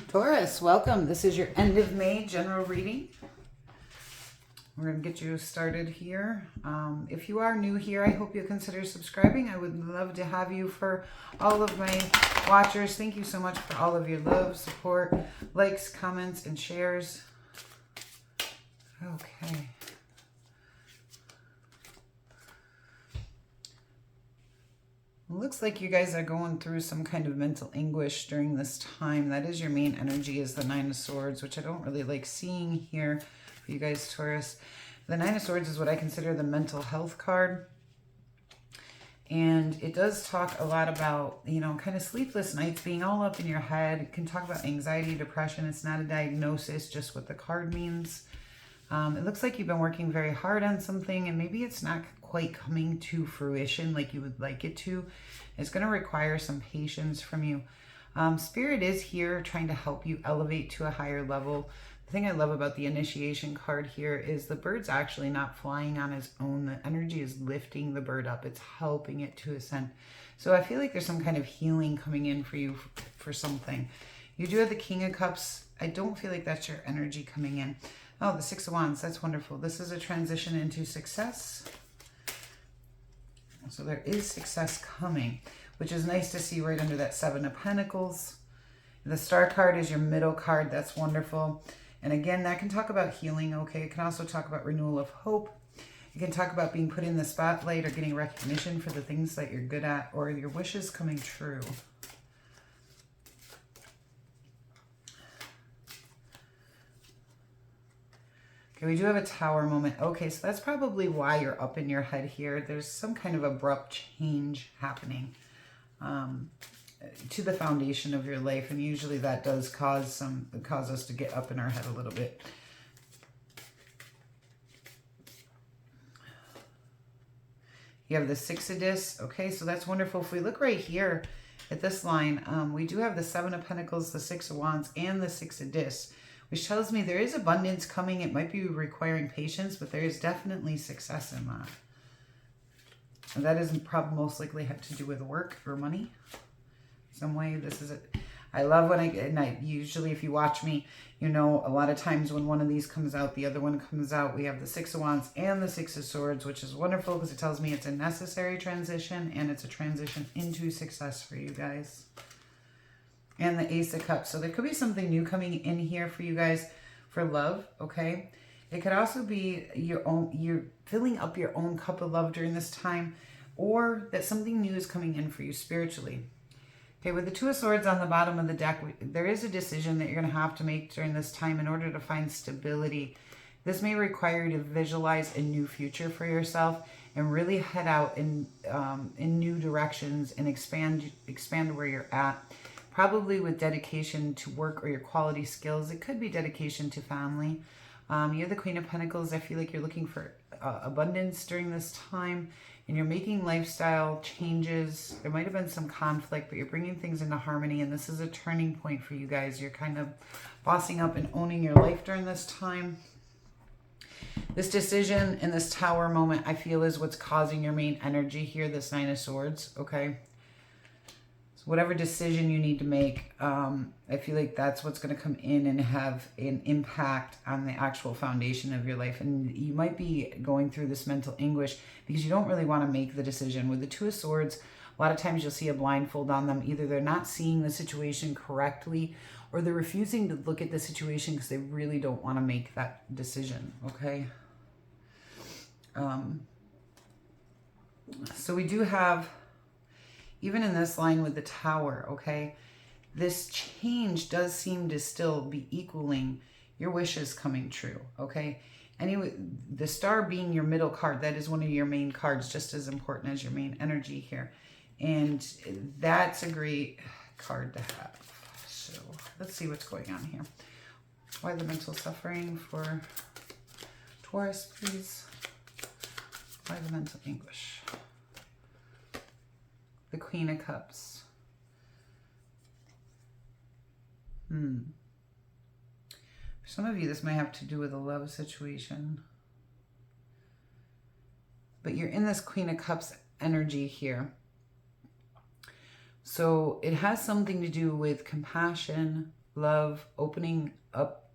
Taurus, welcome. This is your end of May general reading. We're going to get you started here. If you are new here, I hope you'll consider subscribing. I would love to have you. For all of my watchers, thank you so much for all of your love, support, likes, comments, and shares. Okay. Looks like you guys are going through some kind of mental anguish during this time. That is your main energy, is the Nine of Swords, which I don't really like seeing here for you guys, Taurus. The Nine of Swords is what I consider the mental health card. And it does talk a lot about, you know, kind of sleepless nights, being all up in your head. It can talk about anxiety, depression. It's not a diagnosis, just what the card means. It looks like you've been working very hard on something, and maybe it's not quite coming to fruition like you would like it to. It's going to require some patience from you. Spirit is here trying to help you elevate to a higher level. The thing I love about the initiation card here is the bird's actually not flying on its own. The energy is lifting the bird up. It's helping it to ascend. So I feel like there's some kind of healing coming in for you for something. You do have the King of Cups. I don't feel like that's your energy coming in. Oh, the Six of Wands. That's wonderful. This is a transition into success. So there is success coming, which is nice to see right under that Seven of Pentacles. The Star card is your middle card. That's wonderful. And again, that can talk about healing, okay? It can also talk about renewal of hope. It can talk about being put in the spotlight or getting recognition for the things that you're good at, or your wishes coming true. Okay, we do have a Tower moment. Okay, so that's probably why you're up in your head here. There's some kind of abrupt change happening to the foundation of your life, and usually that does cause us to get up in our head a little bit. You have the Six of Discs. Okay, so that's wonderful. If we look right here at this line, we do have the Seven of Pentacles, the Six of Wands, and the Six of Discs, which tells me there is abundance coming. It might be requiring patience, but there is definitely success in that. And that is probably most likely have to do with work or money. Some way. This is it. I love when I usually, if you watch me, you know, a lot of times when one of these comes out, the other one comes out. We have the Six of Wands and the Six of Swords, which is wonderful because it tells me it's a necessary transition and it's a transition into success for you guys. And the Ace of Cups. So there could be something new coming in here for you guys for love, okay? It could also be you're filling up your own cup of love during this time, or that something new is coming in for you spiritually. Okay, with the Two of Swords on the bottom of the deck, there is a decision that you're going to have to make during this time in order to find stability. This may require you to visualize a new future for yourself and really head out in new directions and expand where you're at. Probably with dedication to work or your quality skills. It could be dedication to family. You're the Queen of Pentacles. I feel like you're looking for abundance during this time, and you're making lifestyle changes. There might have been some conflict, but you're bringing things into harmony, and this is a turning point for you guys. You're kind of bossing up and owning your life during this time. This decision and this Tower moment, I feel, is what's causing your main energy here, this Nine of Swords, okay? Whatever decision you need to make, I feel like that's what's going to come in and have an impact on the actual foundation of your life. And you might be going through this mental anguish because you don't really want to make the decision. With the Two of Swords, a lot of times you'll see a blindfold on them. Either they're not seeing the situation correctly, or they're refusing to look at the situation because they really don't want to make that decision, okay? So we do have, even in this line with the Tower, okay, this change does seem to still be equaling your wishes coming true, okay? Anyway, the Star being your middle card, that is one of your main cards, just as important as your main energy here. And that's a great card to have. So let's see what's going on here. Why the mental suffering for Taurus, please? Why the mental anguish? The Queen of Cups. For some of you, this might have to do with a love situation. But you're in this Queen of Cups energy here. So it has something to do with compassion, love, opening up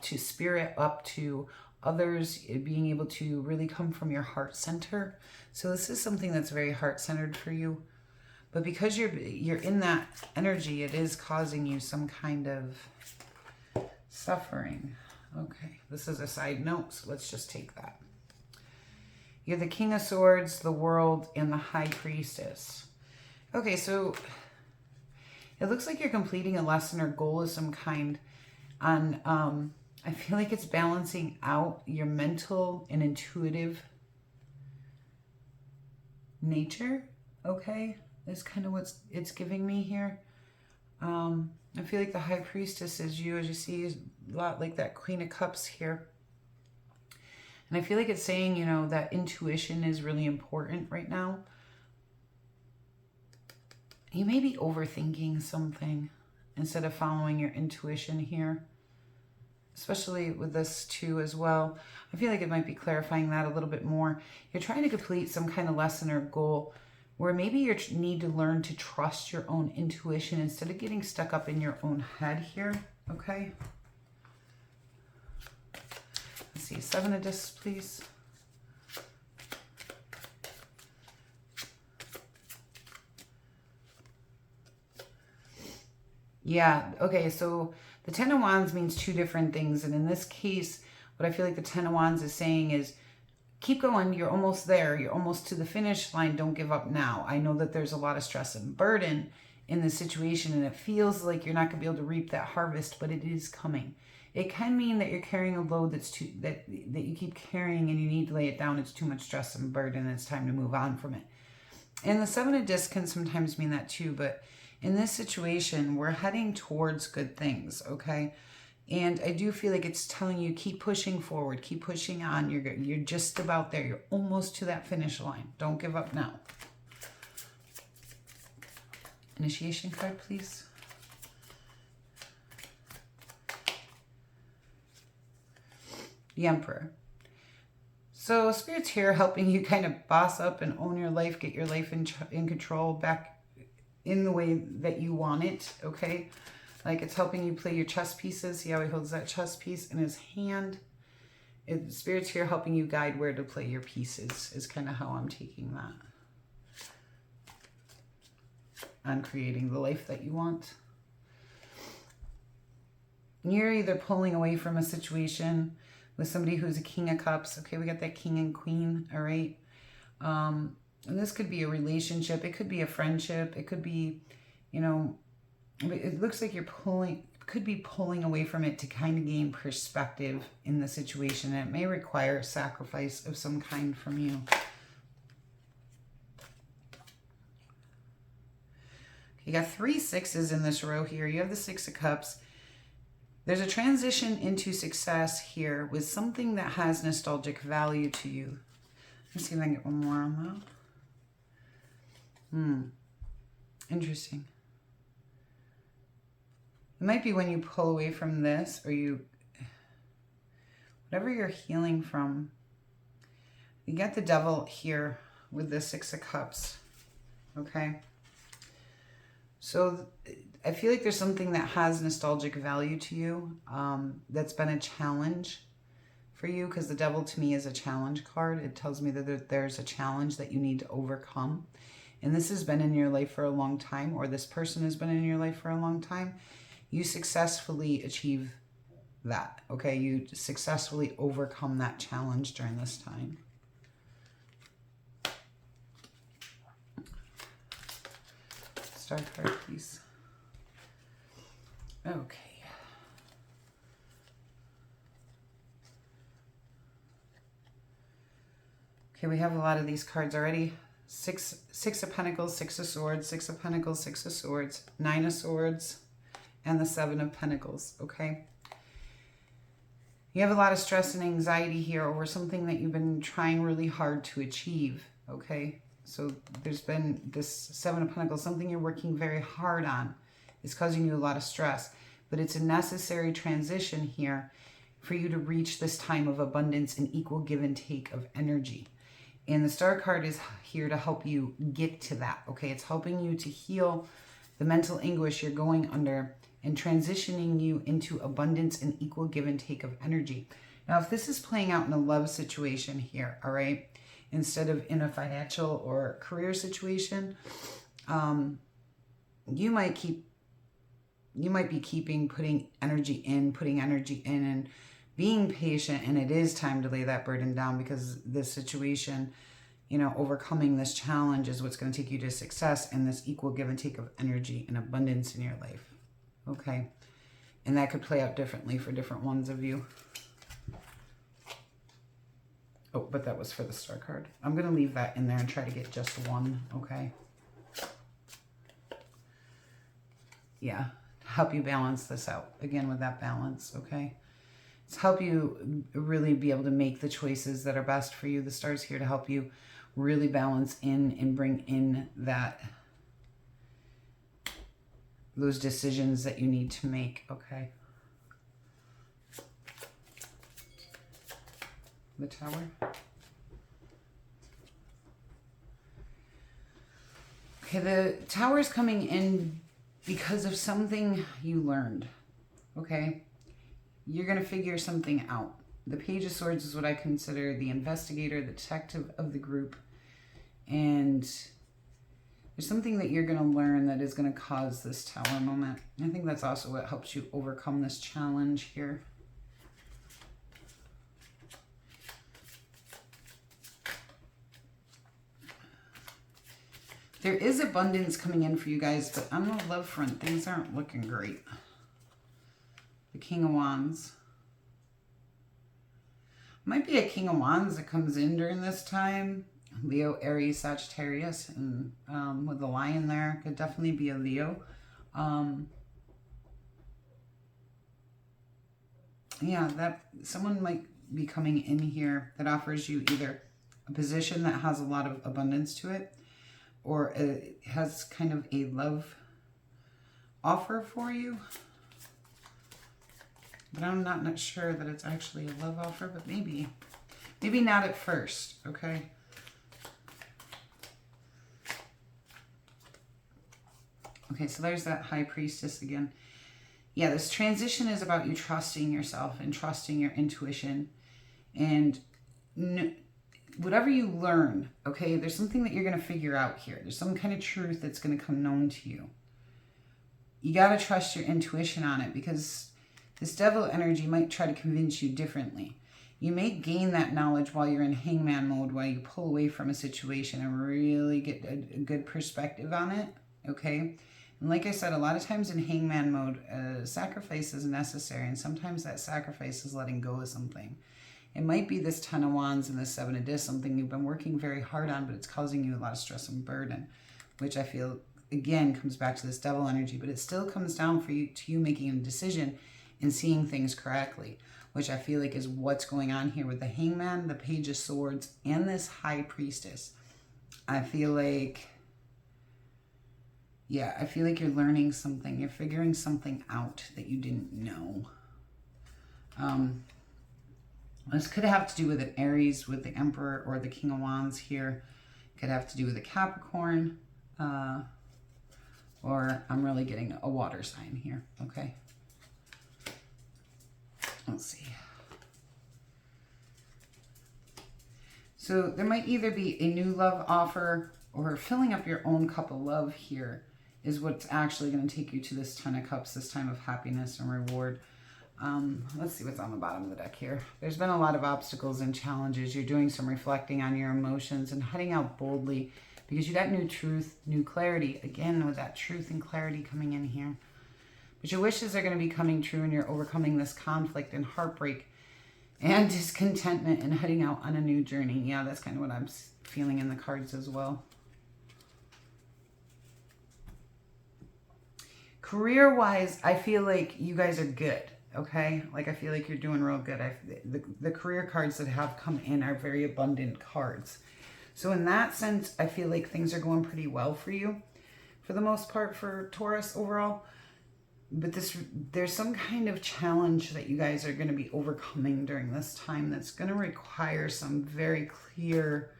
to spirit, up to others, being able to really come from your heart center. So this is something that's very heart-centered for you. But because you're in that energy, it is causing you some kind of suffering. Okay, this is a side note, so let's just take that. You're the King of Swords, the World, and the High Priestess. Okay, so it looks like you're completing a lesson or goal of some kind on, I feel like it's balancing out your mental and intuitive nature, okay? That's kind of what it's giving me here. I feel like the High Priestess is you, as you see, is a lot like that Queen of Cups here. And I feel like it's saying, you know, that intuition is really important right now. You may be overthinking something instead of following your intuition here. Especially with this too as well. I feel like it might be clarifying that a little bit more. You're trying to complete some kind of lesson or goal where maybe you need to learn to trust your own intuition instead of getting stuck up in your own head here, okay? Let's see, 7 of Discs, please. Yeah, okay, so the 10 of Wands means 2 different things. And in this case, what I feel like the 10 of Wands is saying is, keep going. You're almost there. You're almost to the finish line. Don't give up now. I know that there's a lot of stress and burden in this situation, and it feels like you're not going to be able to reap that harvest, but it is coming. It can mean that you're carrying a load that you keep carrying and you need to lay it down. It's too much stress and burden. And it's time to move on from it. And the 7 of Discs can sometimes mean that too, but in this situation, we're heading towards good things, okay? And I do feel like it's telling you, keep pushing forward, keep pushing on. You're just about there. You're almost to that finish line. Don't give up now. Initiation card, please. The Emperor. So Spirit's here helping you kind of boss up and own your life, get your life in control, back in the way that you want it, okay? Like it's helping you play your chess pieces. See how he holds that chess piece in his hand? Spirit's here helping you guide where to play your pieces is kind of how I'm taking that. On creating the life that you want. You're either pulling away from a situation with somebody who's a King of Cups. Okay, we got that King and Queen, all right? And this could be a relationship. It could be a friendship. It could be, you know, it looks like you're could be pulling away from it to kind of gain perspective in the situation. And it may require a sacrifice of some kind from you. You got 3 6s in this row here. You have the 6 of Cups. There's a transition into success here with something that has nostalgic value to you. Let's see if I can get one more on that. Interesting. It might be when you pull away from this, or whatever you're healing from. You get the Devil here with the 6 of Cups. Okay. So I feel like there's something that has nostalgic value to you. That's been a challenge for you, because the Devil to me is a challenge card. It tells me that there's a challenge that you need to overcome. And this has been in your life for a long time, or this person has been in your life for a long time. You successfully achieve that, okay? You successfully overcome that challenge during this time. Star card, please. Okay. Okay, we have a lot of these cards already. Six of Pentacles, 6 of Swords, 6 of Pentacles, 6 of Swords, 9 of Swords, and the 7 of Pentacles, okay? You have a lot of stress and anxiety here over something that you've been trying really hard to achieve, okay? So there's been this 7 of Pentacles, something you're working very hard on. It's causing you a lot of stress, but it's a necessary transition here for you to reach this time of abundance and equal give and take of energy. And the Star card is here to help you get to that, okay? It's helping you to heal the mental anguish you're going under and transitioning you into abundance and equal give and take of energy. Now, if this is playing out in a love situation here, all right, instead of in a financial or career situation, you might be putting energy in and being patient, and it is time to lay that burden down, because this situation, you know, overcoming this challenge is what's going to take you to success and this equal give and take of energy and abundance in your life. Okay. And that could play out differently for different ones of you. Oh, but that was for the star card. I'm going to leave that in there and try to get just one. Okay. Yeah. Help you balance this out again with that balance. Okay. It's help you really be able to make the choices that are best for you. The star's here to help you really balance in and bring in those decisions that you need to make. Okay. The Tower. Okay, the Tower is coming in because of something you learned. Okay. You're going to figure something out. The Page of Swords is what I consider the investigator, the detective of the group. And there's something that you're going to learn that is going to cause this Tower moment. I think that's also what helps you overcome this challenge here. There is abundance coming in for you guys, but on the love front, things aren't looking great. The King of Wands. Might be a King of Wands that comes in during this time. Leo, Aries, Sagittarius, and with the Lion there, could definitely be a Leo. Yeah, that someone might be coming in here that offers you either a position that has a lot of abundance to it, or it has kind of a love offer for you. But I'm not sure that it's actually a love offer, but maybe not at first, okay? Okay, so there's that High Priestess again. Yeah, this transition is about you trusting yourself and trusting your intuition. And whatever you learn, okay, there's something that you're going to figure out here. There's some kind of truth that's going to come known to you. You got to trust your intuition on it, because this Devil energy might try to convince you differently. You may gain that knowledge while you're in hangman mode, while you pull away from a situation and really get a good perspective on it, okay? And like I said, a lot of times in hangman mode, sacrifice is necessary, and sometimes that sacrifice is letting go of something. It might be this Ten of Wands and this Seven of Discs, something you've been working very hard on, but it's causing you a lot of stress and burden, which I feel, again, comes back to this Devil energy, but it still comes down to you making a decision and seeing things correctly, which I feel like is what's going on here with the Hangman, the Page of Swords, and this High Priestess. I feel like, yeah, I feel like you're learning something. You're figuring something out that you didn't know. This could have to do with an Aries, with the Emperor, or the King of Wands here. Could have to do with a Capricorn, or I'm really getting a water sign here, okay? Let's see. So there might either be a new love offer, or filling up your own cup of love here is what's actually going to take you to this Ten of Cups, this time of happiness and reward. Let's see what's on the bottom of the deck here. There's been a lot of obstacles and challenges. You're doing some reflecting on your emotions and heading out boldly, because you got new truth, new clarity. Again, with that truth and clarity coming in here. But your wishes are going to be coming true, and you're overcoming this conflict and heartbreak and discontentment and heading out on a new journey. Yeah, that's kind of what I'm feeling in the cards as well. Career-wise, I feel like you guys are good, okay? Like, I feel like you're doing real good. The career cards that have come in are very abundant cards. So in that sense, I feel like things are going pretty well for you, for the most part, for Taurus overall. But there's some kind of challenge that you guys are going to be overcoming during this time that's going to require some very clear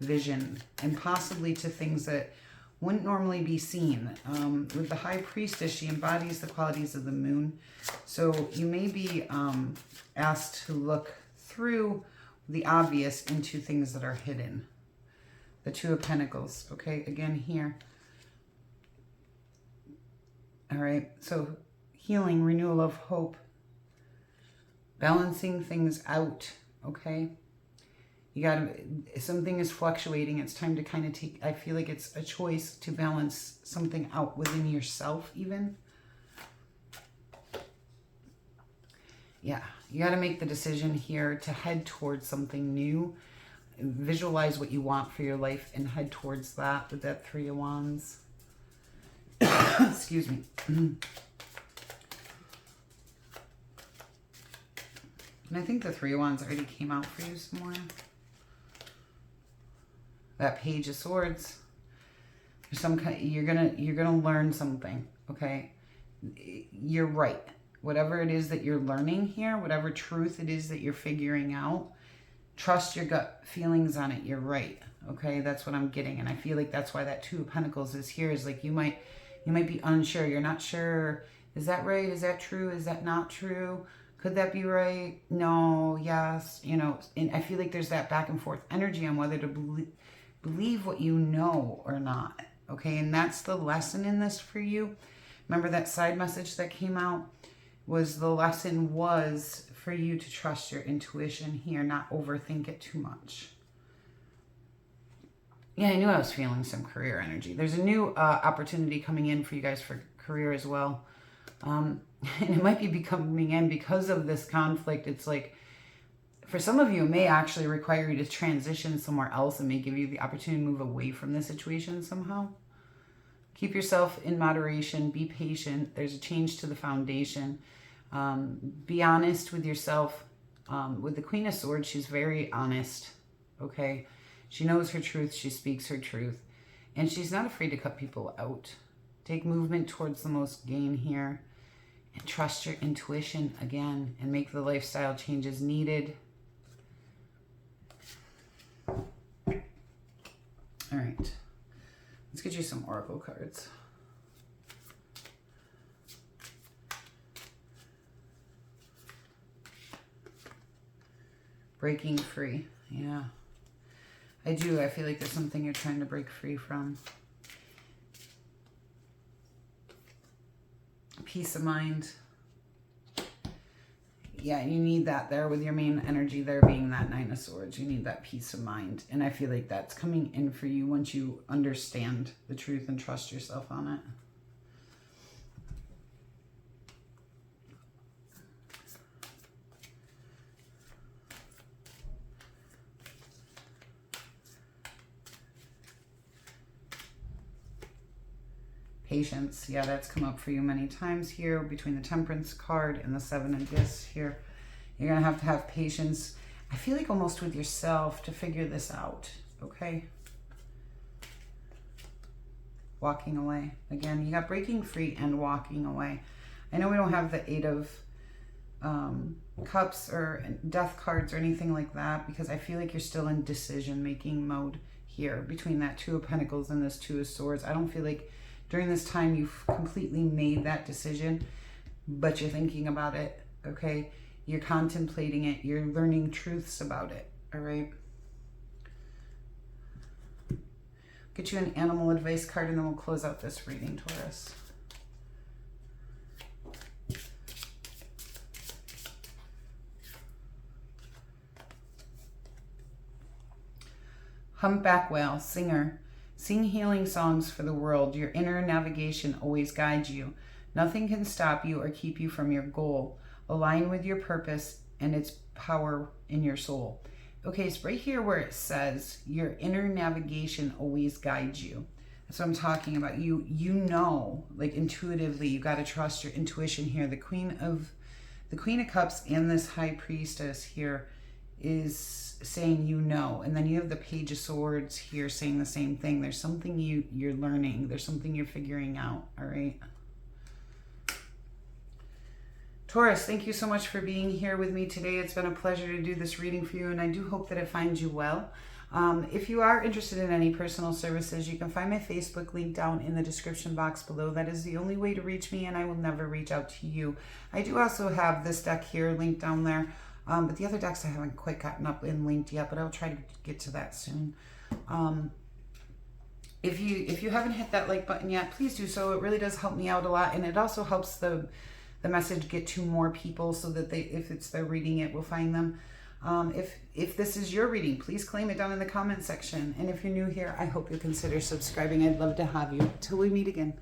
vision, and possibly to things that wouldn't normally be seen. With the High Priestess, she embodies the qualities of the moon. So you may be asked to look through the obvious into things that are hidden. The Two of Pentacles, okay, again here. All right, so healing, renewal of hope, balancing things out, okay? You got to, something is fluctuating. It's time to kind of take, I feel like it's a choice to balance something out within yourself even. Yeah, you got to make the decision here to head towards something new. Visualize what you want for your life and head towards that with that Three of Wands. Excuse me. And I think the Three of Wands already came out for you somewhere. That Page of Swords. There's some kind, you're gonna learn something, okay? You're right. Whatever it is that you're learning here, whatever truth it is that you're figuring out, trust your gut feelings on it. You're right, okay? That's what I'm getting, and I feel like that's why that Two of Pentacles is here. Is like you might be unsure. You're not sure. Is that right? Is that true? Is that not true? Could that be right? No, yes, you know. And I feel like there's that back and forth energy on whether to believe what you know or not, okay? And that's the lesson in this for you. Remember that side message that came out was the lesson was for you to trust your intuition here, not overthink it too much. Yeah, I knew I was feeling some career energy. There's a new opportunity coming in for you guys for career as well. And it might be coming in because of this conflict. It's like, for some of you, it may actually require you to transition somewhere else and may give you the opportunity to move away from the situation somehow. Keep yourself in moderation. Be patient. There's a change to the foundation. Be honest with yourself. With the Queen of Swords, she's very honest, okay? She knows her truth. She speaks her truth. And she's not afraid to cut people out. Take movement towards the most gain here. And trust your intuition again. And make the lifestyle changes needed. All right, let's get you some oracle cards. Breaking free. Yeah, I do. I feel like there's something you're trying to break free from. Peace of mind. Yeah, you need that there with your main energy there being that Nine of Swords. You need that peace of mind. And I feel like that's coming in for you once you understand the truth and trust yourself on it. Patience. Yeah, that's come up for you many times here between the Temperance card and the Seven of Discs here. You're going to have patience, I feel like almost with yourself to figure this out, okay? Walking away. Again, you got breaking free and walking away. I know we don't have the Eight of Cups or Death cards or anything like that because I feel like you're still in decision-making mode here between that Two of Pentacles and this Two of Swords. I don't feel like during this time you've completely made that decision, but you're thinking about it, okay? You're contemplating it. You're learning truths about it, all right? Get you an animal advice card and then we'll close out this reading, Taurus. Humpback whale, singer. Sing healing songs for the world. Your inner navigation always guides you. Nothing can stop you or keep you from your goal. Align with your purpose and its power in your soul. Okay, so right here where it says your inner navigation always guides you. That's what I'm talking about. You know, like intuitively, you got to trust your intuition here. The Queen of Cups and this High Priestess here is saying you know, and then you have the Page of Swords here saying the same thing. There's something you're learning. There's something you're figuring out. All right. Taurus, thank you so much for being here with me today. It's been a pleasure to do this reading for you, and I do hope that it finds you well. If you are interested in any personal services, you can find my Facebook link down in the description box below. That is the only way to reach me, and I will never reach out to you. I do also have this deck here linked down there, but the other decks I haven't quite gotten up and linked yet, but I'll try to get to that soon. If you haven't hit that like button yet, please do so. It really does help me out a lot, and it also helps the message get to more people so that they, if it's their reading, it will find them. If this is your reading, please claim it down in the comment section. And if you're new here, I hope you'll consider subscribing. I'd love to have you. Till we meet again.